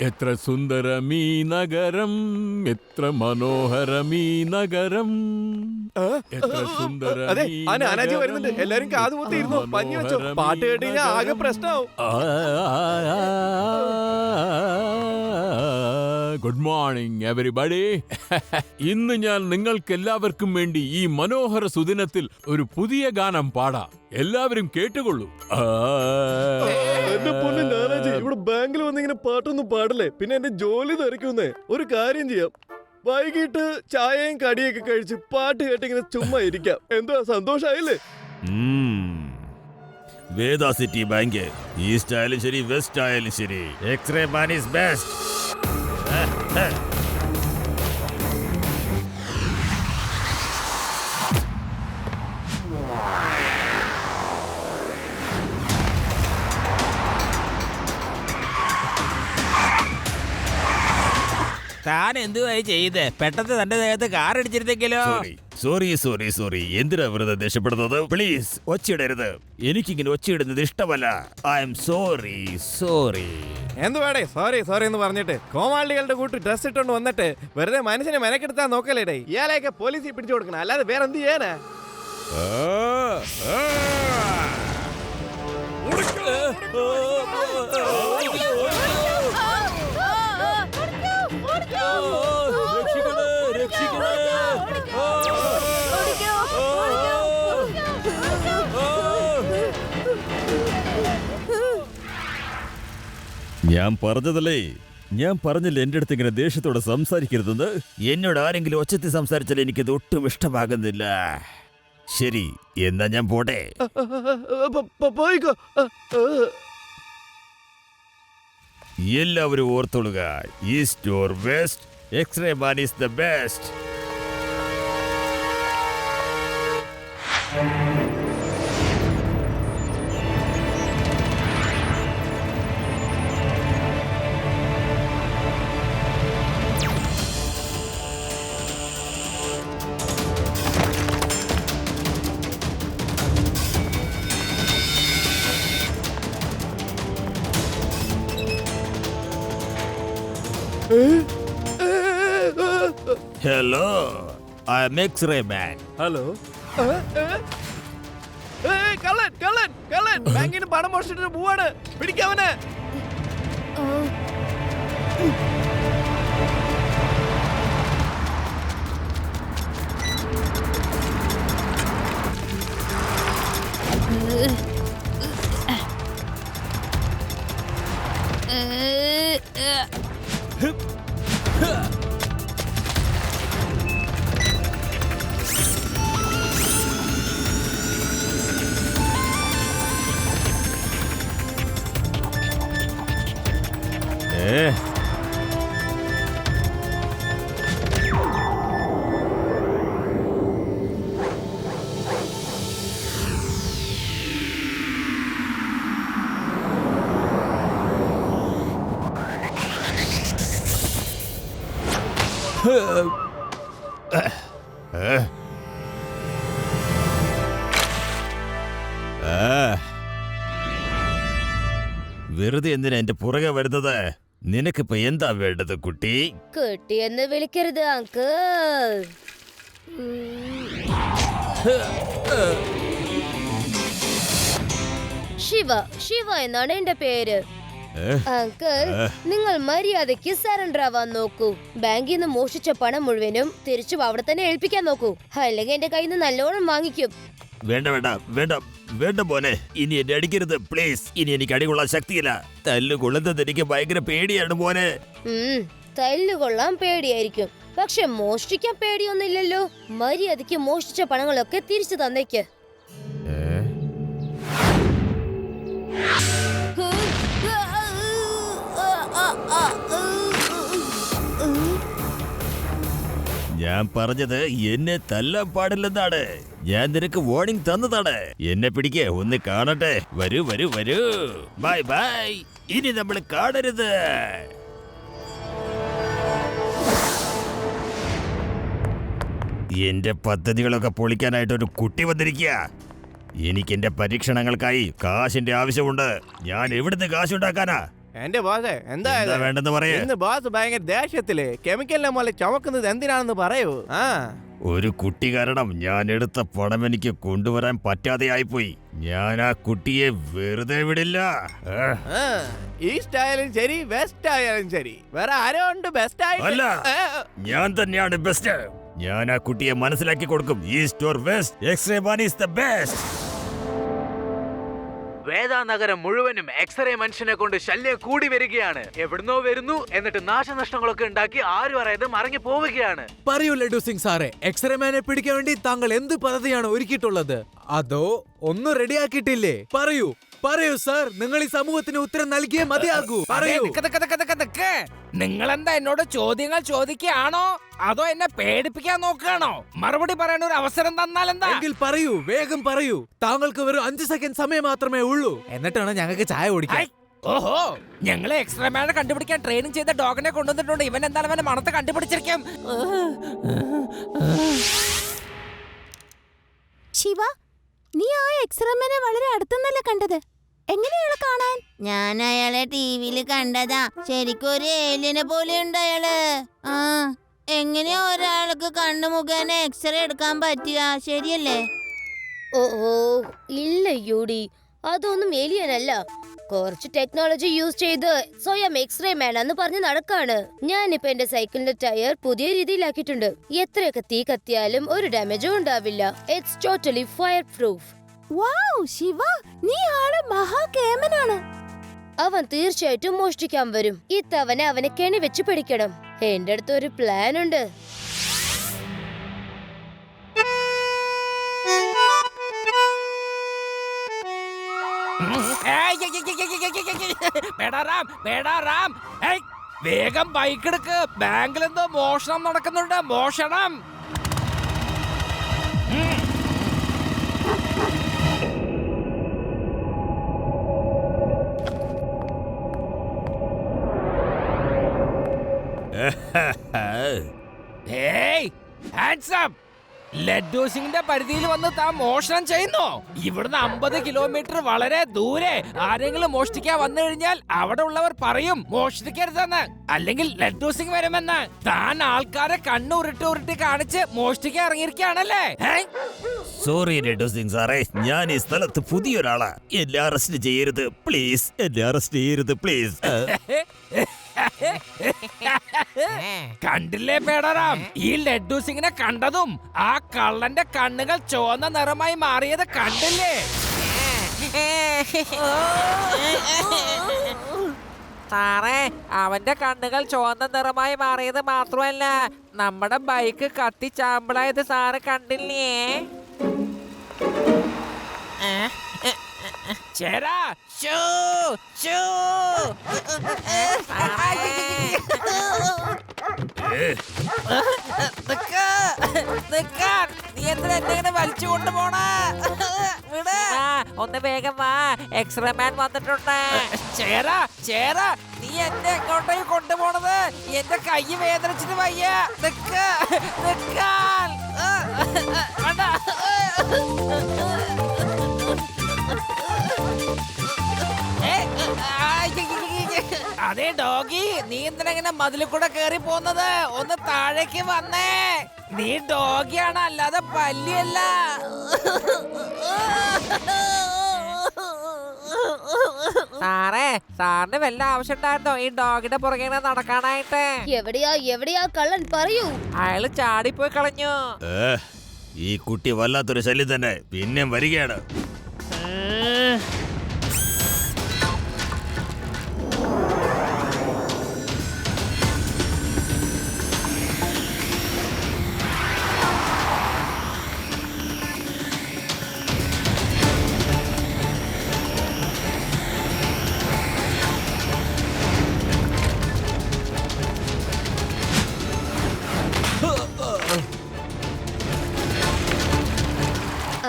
എത്ര സുന്ദരമീ നഗരം, എത്ര മനോഹരമീ നഗരം. അതെ, അനാജി വരുന്നുണ്ട്. എല്ലാരും കാതുകുത്തിയിരുന്നോ, പഞ്ഞി വെച്ചോ. പാട്ട് കേട്ട് കഴിഞ്ഞാൽ ആകെ പ്രശ്നമാവും. Good morning everybody. ഇന്ന് ഞാൻ നിങ്ങൾക്ക് എല്ലാവർക്കും വേണ്ടി ഈ മനോഹര സുദിനത്തിൽ ഒരു പുതിയ ഗാനം പാടാം. എല്ലാവരും കേട്ടുകൊള്ളൂ. എന്റെ പൊന്നു നാനാജി, ഇവിടെ ബാങ്കിൽ വന്നിങ്ങനെ പാട്ടൊന്നും പാടില്ലേ? പിന്നെ എന്റെ ജോലി തെറിക്കുന്നേ. ഒരു കാര്യം ചെയ്യാം, വൈകിട്ട് ചായയും കടിയൊക്കെ കഴിച്ച് പാട്ട് കേട്ടിങ്ങനെ ചുമ്മാ ഇരിക്കാം. എന്താ, സന്തോഷായില്ലേ? വേദ സിറ്റി ബാങ്ക് ഈസ്റ്റ് ആയാലും ശരി വെസ്റ്റ് ആയാലും ശരി, എക്സ്റേ മാൻ ഈസ് ബെസ്റ്റ്. താൻ എന്തുവായി ചെയ്ത്? പെട്ടെന്ന് തന്റെ ദേഹത്ത് കാർ അടിച്ചിരുന്നെങ്കിലോ? സോറി സോറി സോറി, എന്തിനാ വെറുതെ ദേഷ്യപ്പെടുന്നത്? പ്ലീസ് ഒച്ചയിടരുത്. എനിക്കിങ്ങനെ ഒച്ചയിടുന്നത് ഇഷ്ടമല്ല. I am sorry sorry. എന്ത് വേടേ സോറി സോറി എന്ന് പറഞ്ഞിട്ട് കോമാളികളുടെ കൂട്ട് ഡ്രസ് ഇട്ടോണ്ട് വന്നിട്ട് വെറുതെ മനുഷ്യനെ മെനക്കെടുത്താൻ നോക്കല്ലേടേ. ഇയാളെയൊക്കെ പോലീസിൽ പിടിച്ചു കൊടുക്കണം, അല്ലാതെ വേറെ എന്ത് ചെയ്യാനാ? ഞാൻ പറഞ്ഞതല്ലേ, ഞാൻ പറഞ്ഞില്ല എന്റെ അടുത്ത് ഇങ്ങനെ ദേഷ്യത്തോടെ സംസാരിക്കരുതെന്ന്. എന്നോട് ആരെങ്കിലും ഒച്ചത്തിൽ സംസാരിച്ചാൽ എനിക്കത് ഒട്ടും ഇഷ്ടമാകുന്നില്ല. ശരി, എന്നാ ഞാൻ പോട്ടെ. പോയിക്കോ. എല്ലാവരും ഓർത്തോളുക, east or west, x-ray man is the best. Hello, I am x-ray man. Hello. കള്ളൻ കള്ളൻ കള്ളൻ ബാങ്കിന് പണം മോഷ്ടിച്ചിട്ട് പോവാണ്. പിടിക്കാവനെ. വെറുതെ എന്തിനാ എന്റെ പുറകെ വരുന്നത്? നിനക്കിപ്പോ എന്താ വേണ്ടത് കുട്ടി? കുട്ടിയെന്ന് വിളിക്കരുത് അങ്കിൾ. ശിവ, ശിവ എന്നാണ് എന്റെ പേര്. അങ്കിൾ, നിങ്ങൾ മര്യാദയ്ക്ക് സറണ്ടർ ആവാൻ നോക്കൂ. ബാങ്കിൽ നിന്ന് മോഷിച്ച പണം മുഴുവനും തിരിച്ചു അവിടെ തന്നെ ഏൽപ്പിക്കാൻ നോക്കൂ, അല്ലെങ്കിൽ എന്റെ കയ്യിൽ നിന്ന് നല്ലോണം വാങ്ങിക്കും. വേണ്ട വേണ്ട വേണ്ട വേണ്ട മോനെ, ഇനി എന്നെ അടിക്കരുത് പ്ലീസ്. ഇനി എനിക്ക് അടികൊള്ളാൻ ശക്തിയില്ല. തല്ലുകൊള്ളുന്നത് എനിക്ക് ഭയങ്കര പേടിയാണ് മോനെ. തല്ലുകൊള്ളാൻ പേടിയായിരിക്കും, പക്ഷെ മോഷ്ടിക്കാൻ പേടിയൊന്നുമില്ലല്ലോ. മര്യാദയ്ക്ക് മോഷ്ടിച്ച പണങ്ങളൊക്കെ തിരിച്ചു തന്നേക്ക്. ഞാൻ പറഞ്ഞത് എന്നെ തല്ലാൻ പാടില്ലെന്നാണ്. ഞാൻ നിനക്ക് വാർണിംഗ് തന്നതാണ്. എന്നെ പിടിക്കേ, ഒന്ന് കാണട്ടെ. വരൂ വരൂ വരൂ. Bye bye. ഇനി നമ്മൾ കാണരുത്. എന്റെ പദ്ധതികളൊക്കെ പൊളിക്കാനായിട്ട് ഒരു കുട്ടി വന്നിരിക്കുക. എനിക്ക് എന്റെ പരീക്ഷണങ്ങൾക്കായി കാശിന്റെ ആവശ്യമുണ്ട്. ഞാൻ എവിടുന്ന് കാശുണ്ടാക്കാനാ? എന്റെ ബോസ് എന്താ എന്താ വേണ്ടെന്ന് പറയേ. ഇന്ന് ബോസ് ഭയങ്കര ദേഷ്യത്തില് കെമിക്കലിനെ പോലെ ചുമക്കുന്നത് എന്തിനാണെന്ന് പറയൂ. ഒരു കുട്ടി കാരണം ഞാൻ എടുത്ത പണം എനിക്ക് കൊണ്ടുവരാൻ പറ്റാതെയായിപ്പോയി. ഞാൻ ആ കുട്ടിയെ വെറുതെ വിടില്ല. ഈസ്റ്റ് ആയാലും ശരി വെസ്റ്റ് ആയാലും ശരി വേറെ ആരോ ഉണ്ട് ബെസ്റ്റ് അല്ല, ആയിട്ട്. ഞാൻ തന്നെയാണ് ബെസ്റ്റ്. ഞാൻ ആ കുട്ടിയെ മനസ്സിലാക്കി കൊടുക്കും. East or west, x-ray man is the best. വേദാനഗരം മുഴുവനും എക്സ്റേ മനുഷ്യനെ കൊണ്ട് ശല്യം കൂടി വരികയാണ്. എവിടുന്നോ വരുന്നു, എന്നിട്ട് നാശനഷ്ടങ്ങളൊക്കെ ഉണ്ടാക്കി ആരും അറിയാതെ മറങ്ങി പോവുകയാണ്. പറയൂ ലഡു സിംഗ് സാറേ, എക്സ്റേ മാനെ പിടിക്കാൻ വേണ്ടി താങ്കൾ എന്ത് പദ്ധതിയാണ് ഒരുക്കിയിട്ടുള്ളത്? അതോ ഒന്നും റെഡിയാക്കിയിട്ടില്ലേ? പറയൂ പറയൂ സാർ, നിങ്ങൾ ഈ സമൂഹത്തിന് ഉത്തരം നൽകിയേ മതിയാകൂ. പറയൂ. നിങ്ങൾ എന്താ എന്നോട് ചോദ്യങ്ങൾ ചോദിക്കുകയാണോ അതോ എന്നെ പേടിപ്പിക്കാൻ നോക്കുകയാണോ? മറുപടി പറയാൻ ഒരു അവസരം തന്നാൽ എന്താ? എങ്കിൽ പറയൂ, വേഗം പറയൂ. താങ്കൾക്ക് വെറും 5 സെക്കൻഡ് സമയം മാത്രമേ ഉള്ളൂ. എന്നിട്ടാണ് ഞങ്ങൾക്ക് ചായ കുടിക്കാൻ. ഓഹോ, ഞങ്ങളെ എക്സ്ട്രാ മാനെ കണ്ടുപിടിക്കാൻ ട്രെയിനിങ് ചെയ്ത ഡോഗിനെ കൊണ്ടുവന്നിട്ടുണ്ട്. ഇവൻ എന്താണ് അവന്റെ മണത്തെ കണ്ടുപിടിച്ചിരിക്കും. ശിവ, നീ ആ എക്സ്റേമാനെ വളരെ അടുത്തുനിന്നല്ലേ കണ്ടത്? എങ്ങനെയാണ് കാണാൻ? ഞാൻ അയാളെ ടിവിയിൽ കണ്ടതാ. ശരിക്കും ഒരു ഏലിയനെ പോലെ ഉണ്ട് അയാള്. എങ്ങനെയാ ഒരാൾക്ക് കണ്ണു മുഖേന എക്സ്റേ എടുക്കാൻ പറ്റുക? ശരിയല്ലേ? ഓ ഇല്ല യൂടി, അതൊന്നും ഏലിയനല്ല. കുറച്ച് ടെക്നോളജി യൂസ് ചെയ്ത് സ്വയം എക്സ്റേ മാൻ എന്ന് പറഞ്ഞ് നടക്കാണ്. ഞാനിപ്പോ എന്റെ സൈക്കിളിന്റെ ടയർ പുതിയ രീതിയിലാക്കിയിട്ടുണ്ട്. എത്രയൊക്കെ തീ കത്തിയാലും ഒരു ഡാമേജും ഉണ്ടാവില്ല. It's totally fire proof. Wow Shiva, നീ ആള് മഹാകേമനാണ്. അവൻ തീർച്ചയായിട്ടും മോഷ്ടിക്കാൻ വരും. ഇത്തവണ അവനെ കെണി വെച്ച് പിടിക്കണം. എന്റെ അടുത്ത് ഒരു പ്ലാൻ ഉണ്ട്. വേഗം ബൈക്ക് എടുക്ക്. ബാങ്കിൽ എന്തോ മോഷണം നടക്കുന്നുണ്ട്. മോഷണം. Hands up. ലഡ്ഡു സിംഗിന്റെ പരിധിയിൽ വന്ന് താൻ മോഷണം ചെയ്യുന്നു. ഇവിടുന്ന് 50 കിലോമീറ്റർ വളരെ ദൂരെ ആരെങ്കിലും മോഷ്ടിക്കാൻ വന്നു കഴിഞ്ഞാൽ അവിടെ ഉള്ളവർ പറയും മോഷ്ടിക്കരുതെന്ന്, അല്ലെങ്കിൽ ലഡ്ഡു സിംഗ് വരുമെന്ന്. താൻ ആൾക്കാരെ കണ്ണുരുട്ടി ഉരുട്ടി കാണിച്ച് മോഷ്ടിക്കാൻ ഇറങ്ങിയിരിക്കുകയാണല്ലേ? സോറി ലഡു സിംഗ് സാറേ, ഞാൻ ഈ സ്ഥലത്ത് പുതിയൊരാളാ. എന്നെ അറസ്റ്റ് ചെയ്യരുത് പ്ലീസ്. എന്നെ അറസ്റ്റ് ചെയ്യരുത് പ്ലീസ്. കണ്ടില്ലേ പേടറാം, ഈ ലഡ്ഡു സിംഗിനെ കണ്ടതും ആ കള്ളന്റെ കണ്ണുകൾ ചുവന്ന നിറമായി മാറിയത് കണ്ടില്ലേ? സാറേ, അവന്റെ കണ്ണുകൾ ചുവന്ന നിറമായി മാറിയത് മാത്രമല്ല, നമ്മുടെ ബൈക്ക് കത്തി ചാമ്പലായത് സാറ് കണ്ടില്ലേ? ചേരാ ഷൂ ഷൂ. നീ എന്തിനാ എന്നെ വലിച്ചു കൊണ്ടുപോണേ? ഒന്ന് വേഗം വാ, എക്സ്റേ മാൻ വന്നിട്ടുണ്ട്. ചേരാ ചേരാ, നീ എന്നെ എങ്ങോട്ടേക്ക് കൊണ്ടുപോണത്? എന്റെ കൈ വേദനിച്ചിട്ട് വയ്യ. നിക്കാൻ. അതേ ഡോഗി, നീ എന്തിനാ മതിലിൽ കൂടെ കേറി പോന്നത്? ഒന്ന് താഴേക്ക് വന്നേ. നീ ഡോഗിയാണ്, അല്ലാതെ പല്ലിയല്ല. സാറേ, സാറിന് വല്ല ആവശ്യം ഉണ്ടായിരുന്നോ ഈ ഡോഗിന്റെ പുറകെ നടക്കാനായിട്ട്? എവിടെയാ കള്ളൻ? പറയൂ. അയാള് ചാടിപ്പോയി കളഞ്ഞു. ഈ കുട്ടി വല്ലാത്തൊരു ശല്യം തന്നെ. പിന്നെ വരികയാണ്.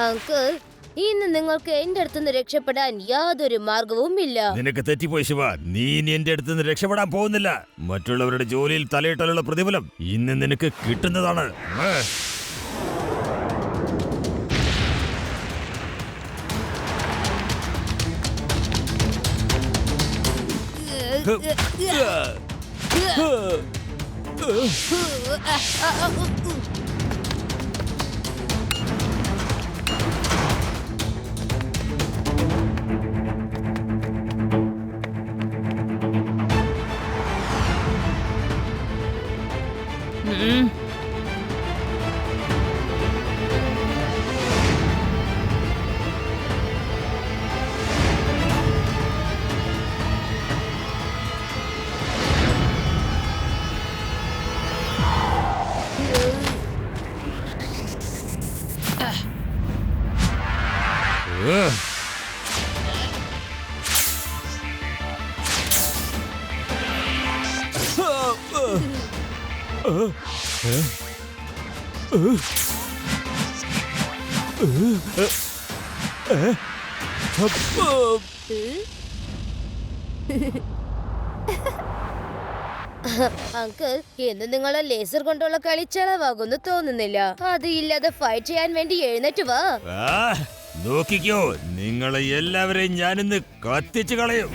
അങ്കിൾ, ഇന്ന് നിങ്ങൾക്ക് എന്റെ അടുത്തുനിന്ന് രക്ഷപ്പെടാൻ യാതൊരു മാർഗവും ഇല്ല. നിനക്ക് തെറ്റിപ്പോയി ശിവ. നീ ഇനി എന്റെ അടുത്ത് നിന്ന് രക്ഷപ്പെടാൻ പോകുന്നില്ല. മറ്റുള്ളവരുടെ ജോലിയിൽ തലയിട്ടാലുള്ള പ്രതിഫലം ഇന്ന് നിനക്ക് കിട്ടുന്നതാണ്. അങ്കിൾ, ഇന്ന് നിങ്ങളെ ലേസർ കൊണ്ടുള്ള കളി ചെലവാകുന്നു തോന്നുന്നില്ല. അത് ഇല്ലാതെ ഫൈറ്റ് ചെയ്യാൻ വേണ്ടി എഴുന്നേറ്റ് വാ. നോക്കിക്കോ, നിങ്ങളെ എല്ലാവരെയും ഞാനിന്ന് കത്തിച്ചു കളയും.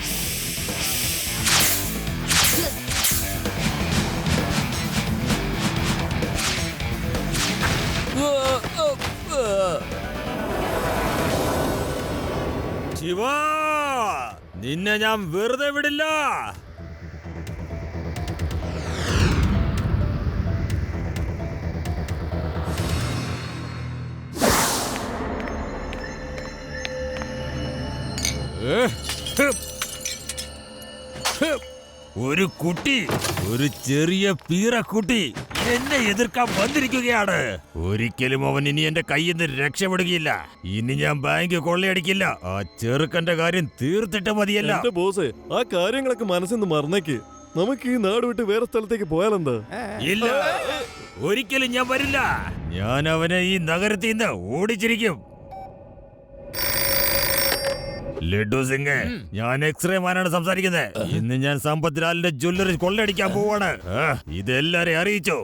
ശിവ, നിന്നെ ഞാൻ വെറുതെ വിടില്ല. ഒരു കുട്ടി, ഒരു ചെറിയ പീറക്കുട്ടി എന്നെ എതിർക്കാൻ വന്നിരിക്കുകയാണ്. ഒരിക്കലും അവൻ ഇനി എന്റെ കയ്യിൽ നിന്ന് രക്ഷപ്പെടുകയില്ല. ഇനി ഞാൻ ബാങ്ക് കൊള്ളയടിക്കില്ല. ആ ചെറുക്കന്റെ കാര്യം തീർത്തിട്ട് മതിയല്ല. എന്റെ ബോസേ, ആ കാര്യങ്ങളൊക്കെ മനസ്സിന്ന് മറന്നേക്ക്. നമുക്ക് ഈ നാട് വിട്ട് വേറെ സ്ഥലത്തേക്ക് പോയാലെന്താ? ഇല്ല, ഒരിക്കലും ഞാൻ വരില്ല. ഞാൻ അവനെ ഈ നഗരത്തിൽ നിന്ന് ഓടിച്ചിരിക്കും. ലഡ്ഡു സിംഗ്, ഞാൻ എക്സ്റേ മാനാണ് സംസാരിക്കുന്നത്. ഇന്ന് ഞാൻ സമ്പത്ത് ലാലിന്റെ ജ്വല്ലറി കൊള്ളയടിക്കാൻ പോവാണ്. ഇതെല്ലാരെയും അറിയിച്ചോ.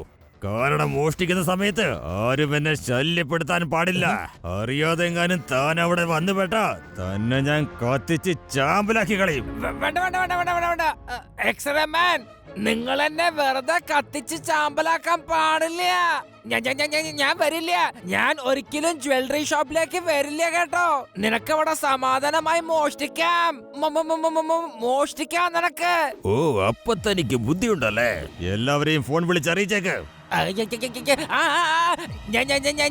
കാരണം മോഷ്ടിക്കുന്ന സമയത്ത് ആരും എന്നെ ശല്യപ്പെടുത്താൻ പാടില്ല. അറിയാതെ എങ്ങാനും താൻ അവിടെ വന്നുപെട്ട തന്നെ ഞാൻ കത്തിച്ച് ചാമ്പലാക്കി കളയും. വേണ്ട വേണ്ട വേണ്ട വേണ്ട വേണ്ട വേണ്ട. എക്സ്റേ മാൻ, നിങ്ങൾ എന്നെ വെറുതെ കത്തിച്ച് ചാമ്പലാക്കാൻ പാടില്ല. ഞാൻ വരില്ല. ഞാൻ ഒരിക്കലും ജ്വല്ലറി ഷോപ്പിലേക്ക് വരില്ല കേട്ടോ. നിനക്ക് അവിടെ സമാധാനമായി മോഷ്ടിക്കാം. മോഷ്ടിക്കാം നിനക്ക്. ഓ, അപ്പൊ തനിക്ക് ബുദ്ധിയുണ്ടല്ലേ? എല്ലാവരെയും ഫോൺ വിളിച്ചറിയിച്ചേക്ക്.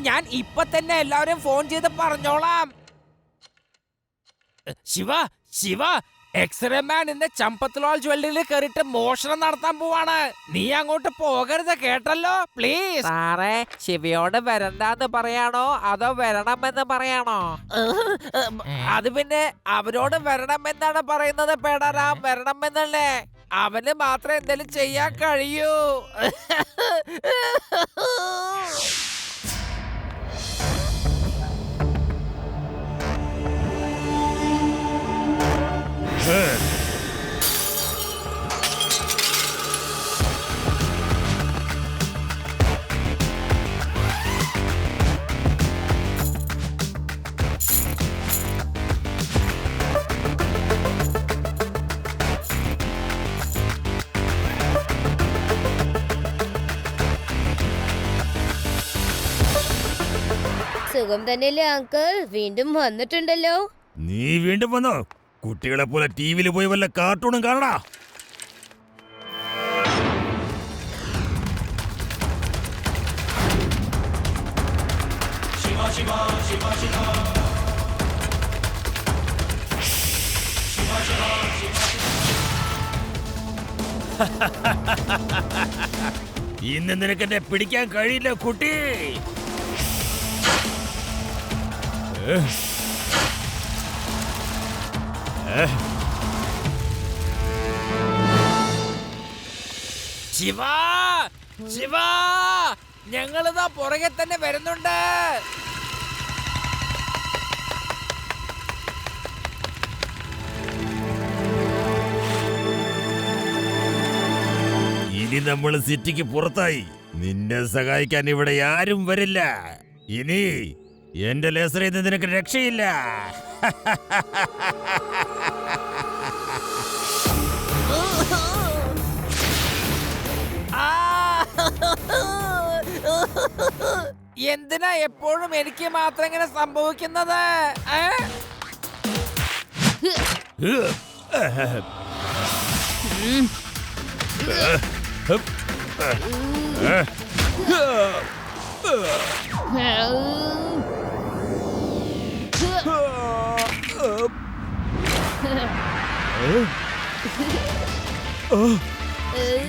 ഞാൻ ഇപ്പൊ തന്നെ എല്ലാവരും ഫോൺ ചെയ്ത് പറഞ്ഞോളാം. ശിവ, ശിവ, എക്സ്റേ മാൻ ഇന്ന് ചമ്പത്ലാൽ ജ്വല്ലറിയിൽ കയറിയിട്ട് മോഷണം നടത്താൻ പോവാണ്. നീ അങ്ങോട്ട് പോകരുത് കേട്ടല്ലോ, പ്ലീസ്. സാറേ, ശിവയോട് വരണ്ടാന്ന് പറയാണോ അതോ വരണമെന്ന് പറയാണോ? അത് പിന്നെ അവരോട് വരണമെന്നാണ് പറയുന്നത്. പേടാരാം, വരണമെന്നല്ലേ. അവന് മാത്രമേ എന്തെങ്കിലും ചെയ്യാൻ കഴിയൂ. സുഖം തന്നെയല്ലേ അങ്കിൾ? വീണ്ടും വന്നിട്ടുണ്ടല്ലോ. നീ വീണ്ടും വന്നോ? കുട്ടികളെ പോലെ ടിവിയിൽ പോയി വല്ല കാർട്ടൂണും കാണടാ. ഇന്ന് നിനക്കെന്നെ പിടിക്കാൻ കഴിയില്ല കുട്ടി. ശിവ, ശിവ, ഞങ്ങളിതാ പുറകെ തന്നെ വരുന്നുണ്ട്. ഇനി നമ്മൾ സിറ്റിക്ക് പുറത്തായി. നിന്നെ സഹായിക്കാൻ ഇവിടെ ആരും വരില്ല. ഇനി എന്റെ ലേസറിൽ നിന്ന് നിനക്ക് രക്ഷയില്ല. എന്തിനാ എപ്പോഴും എനിക്ക് മാത്രം ഇങ്ങനെ സംഭവിക്കുന്നത്?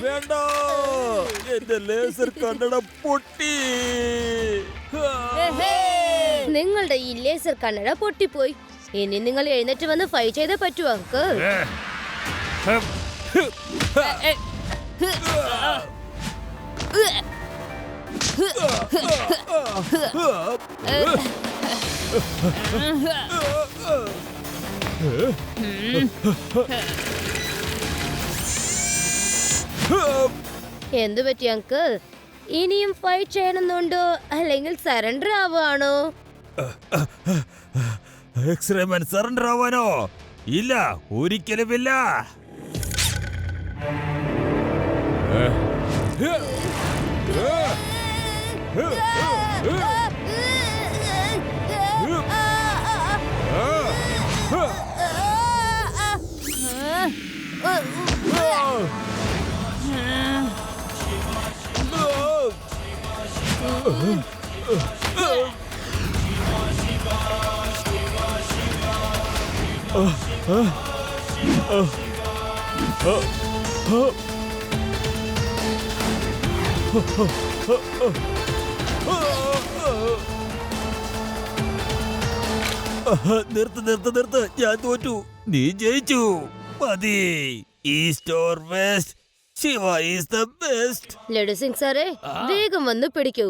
വേണ്ട, എന്റെ ലേസർ കണ്ണട പൊട്ടി. നിങ്ങളുടെ ഈ ലേസർ കണ്ണട പൊട്ടിപ്പോയി. ഇനി നിങ്ങൾ എഴുന്നേറ്റ് വന്ന് ഫൈറ്റ് ചെയ്തേ പറ്റൂ അങ്കിൾ. എന്തു പറ്റി അങ്കിൾ? ഇനിയും ഫൈറ്റ് ചെയ്യണമെന്നുണ്ടോ അല്ലെങ്കിൽ സറണ്ടർ ആവുകയാണോ? എക്സ്റേ മാൻ സറണ്ടർ ആവാനോ? ഇല്ല, ഒരിക്കലുമില്ല. നിർത്ത്, ഞാൻ തോറ്റു. നീ ജയിച്ചു. മതി. East or west, Shiva is the best. Laddu Singh സാറേ, വേഗം വന്ന് പിടിക്കൂ.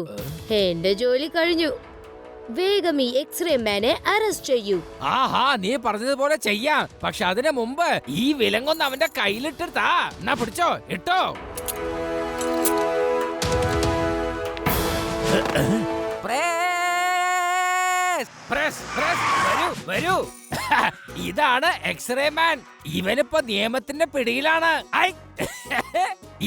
എന്റെ ജോലി കഴിഞ്ഞു. വേഗം ഈ എക്സ്റേ മാനെ അറസ്റ്റ് ചെയ്യൂ. ആഹാ, നീ പറഞ്ഞതുപോലെ ചെയ്യാം. പക്ഷെ അതിനു മുമ്പ് ഈ വിലങ്ങൊന്ന് അവന്റെ കയ്യിലിട്ടാ. എന്നാ പിടിച്ചോ, ഇട്ടോ. വരൂ. ഇതാണ് എക്സ്റേ മാൻ. ഇവനിപ്പോ നിയമത്തിന്റെ പിടിയിലാണ്.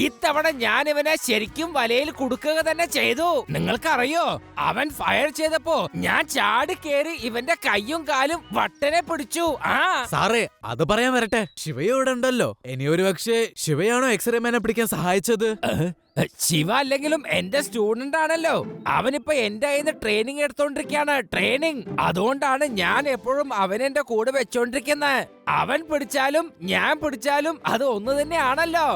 ഇത്തവണ ഞാൻ ഇവനെ ശരിക്കും വലയിൽ കുടുക്കുക തന്നെ ചെയ്തു. നിങ്ങൾക്കറിയോ, അവൻ ഫയർ ചെയ്തപ്പോ ഞാൻ ചാടി കേറി ഇവന്റെ കയ്യും കാലും വട്ടനെ പിടിച്ചു. സാറേ, അത് പറയാൻ വരട്ടെ. ശിവയോടെ ഉണ്ടല്ലോ. ഇനി ഒരു പക്ഷേ ശിവയാണോ എക്സ്റേ മാനെ പിടിക്കാൻ സഹായിച്ചത്? ശിവ അല്ലെങ്കിലും എന്റെ സ്റ്റുഡന്റ് ആണല്ലോ. അവനിപ്പോ എന്റെ കയ്യിന്ന് ട്രെയിനിങ് എടുത്തോണ്ടിരിക്കാണ്. ട്രെയിനിങ്. അതുകൊണ്ടാണ് ഞാൻ എപ്പോഴും അവനെന്റെ കൂടെ വെച്ചോണ്ടിരിക്കുന്നത്. അവൻ പിടിച്ചാലും ഞാൻ പിടിച്ചാലും അത് ഒന്ന് തന്നെയാണല്ലോ.